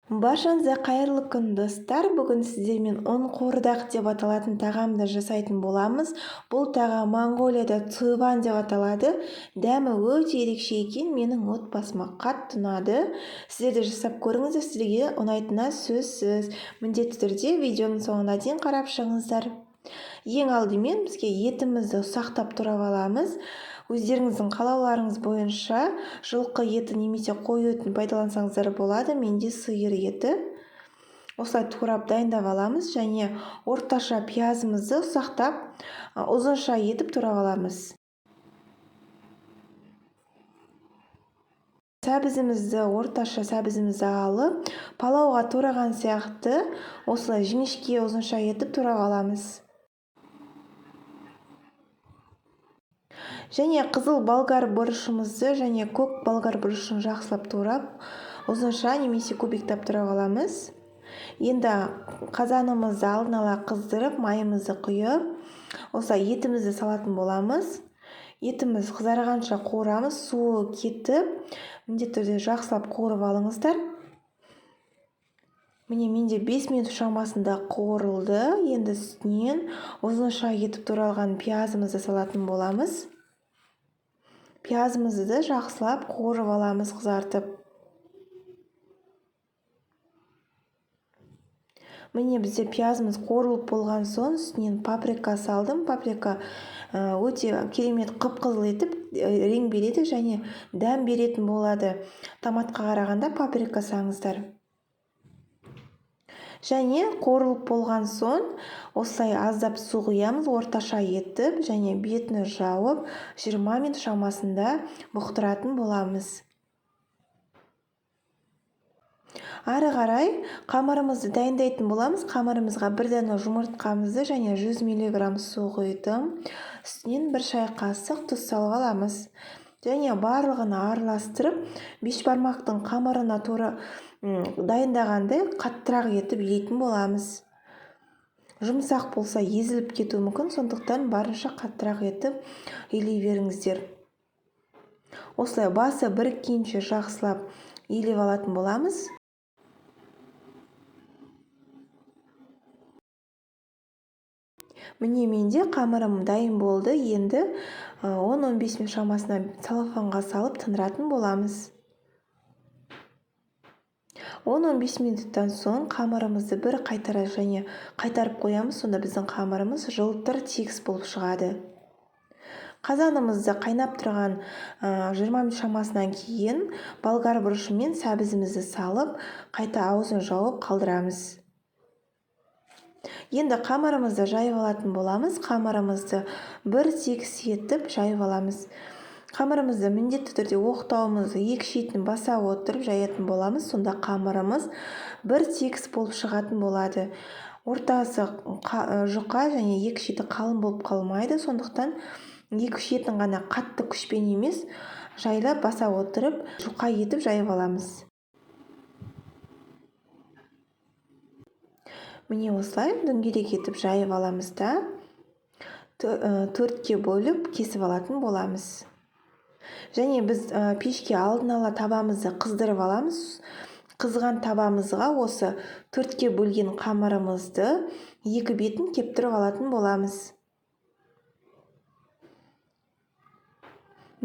Баршаңызға қайырлы күн достар. Бүгін сіздермен ұн қуырдақ деп аталатын тағамды жасайтын боламыз. Бұл тағам Моңғолияда цуйван деп аталады. Дәмі өте ерекше екен, менің отбасыма қатты ұнады. Сіздер де жасап көріңіздер, сіздерге ұнайтынына сөзсіз. Міндетті түрде видеоның соңына дейін қарап шығыңыздар. Ең алдымен бізге етімізді ұсақтап турап аламыз. Өздеріңіздің қалауларыңыз бойынша жылқы еті немесе қой етін пайдалансаңыздар болады. Менде сиыр еті. Осылай турап дайындап аламыз және орташа пиязымызды ұсақтап, ұзынша етіп турап аламыз. Орташа сәбізімізді алып, палауға тураған сияқты осылай жіңішке ұзынша етіп турап аламыз. Және қызыл болгар бұрышымызды және көк болгар бұрышын жақсылап турап, ұзынша немесе кубиктап турап аламыз. Енді қазанымызды алдын ала қыздырып, майымызды құйып, осылай етімізді салатын боламыз. Етіміз қызарғанша қуырамыз, суы кетіп, міндетті түрде жақсылап қуырып алыңыздар. Міне менде 5 минут шамасында қуырылды. Енді үстінен ұзынша етіп туралған пиязымызды салатын боламыз. Пиязымызды жақсылап қуырып аламыз, қызартып. Міне бізде пиязымыз қуырылып болған соң үстінен паприка салдым. Паприка өте керемет қып-қызыл етіп рең береді және дәм беретін болады. Томатқа қарағанда паприка салыңыздар. Және қуырылып болған соң осылай аздап су құямыз, орташа етіп және бетін жауып 20 минут шамасында бұқтыратын боламыз. Ары қарай қамырымызды дайындайтын боламыз. Қамырымызға 1 дана жұмыртқамызды және 100 мг су құйдым. Үстінен 1 шай қасық тұз салып аламыз. Және барлығын араластырып, бешбармақтың қамырына тура дайындағанды қаттырақ етіп илейтін боламыз. Жұмсақ болса езіліп кетуі мүмкін, сондықтан барынша қаттырақ етіп илей беріңіздер. Осылай басы біріккенше жақсылап илеп алатын боламыз. Міне менде қамырым дайын болды. Енді 10-15 минут шамасына целлофанға салып тындыратын боламыз. 10-15 минуттан соң қамырымызды бір қайтарып қоямыз. Сонда біздің қамырымыз жылтыр тегіс болып шығады. Қазанымызды қайнап тұрған 20 минут шамасынан кейін болгар бұрышымен сәбізімізді салып, қайта аузын жауып қалдырамыз. Енді қамырымызды жайып алатын боламыз. Қамырымызды бір тегіс етіп жайып аламыз. Қамырымызды міндетті түрде оқтауымызды екі шетін баса отырып жаятын боламыз. Сонда қамырымыз бір тегіс болып шығатын болады. Ортасы жұқа және екі шеті қалың болып қалмайды. Сондықтан екі шетін ғана қатты күшпен емес, жайлап баса отырып, жұқа етіп жайып аламыз. Міне осылай дөңгелек етіп жайып аламыз да, 4-ке бөліп кесіп алатын боламыз. Және біз пешке алдын ала табамызды қыздырып аламыз. Қызған табамызға осы 4-ке бөлген қамырымызды екі бетін кептіріп алатын боламыз.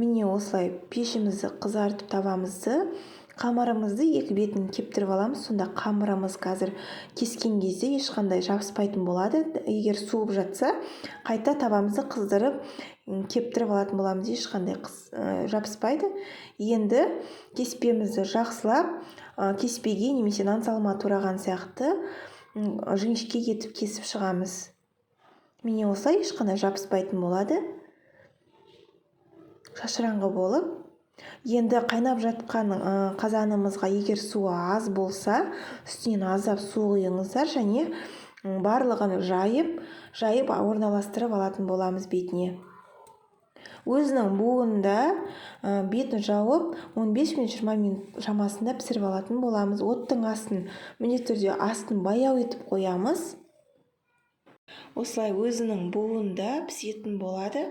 Міне осылай пешімізді қызартып табамызды, қамырымызды екі бетін кептіріп аламыз. Сонда қамырымыз қазір кескен кезде ешқандай жабыспайтын болады. Егер суып жатса, қайта табамызды қыздырып кептіріп алатын боламыз. Ешқандай жабыспайды. Енді кеспемізді жақсылап, кеспеге немесе нан салма тураған сияқты жіңішке етіп кесіп шығамыз. Міне осылай ешқандай жабыспайтын болады. Шашыраңғы болып. Енді қайнап жатқан қазанымызға егер суы аз болса, үстінен аздап су құйыңыздар және барлығын жайып орналастырып алатын боламыз бетіне. Өзінің буында бетін жауып 15-20 минут шамасында пісіріп алатын боламыз. Оттың астын міндетті түрде астын баяу етіп қоямыз. Осылай өзінің буында пісетін болады.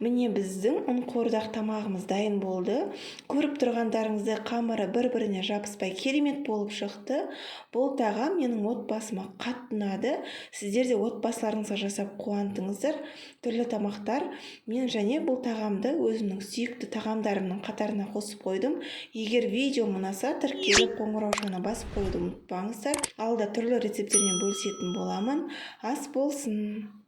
Міне біздің ұнқордақ тамағымыз дайын болды. Көріп тұрғандарыңыздай қамыры бір-біріне жабыспай керемет болып шықты. Бұл тағам менің отбасыма қатты ұнады. Сіздер де отбасыларыңызға жасап қуантыңыздар. Түрлі тамақтар. Мен және бұл тағамды өзімнің сүйікті тағамдарымның қатарына қосып қойдым. Егер видео ұнаса, тіркеліп қоңыраушаны басып қоюды ұмытпаңыздар. Алда түрлі рецептермен бөлісетін боламын. Ас болсын!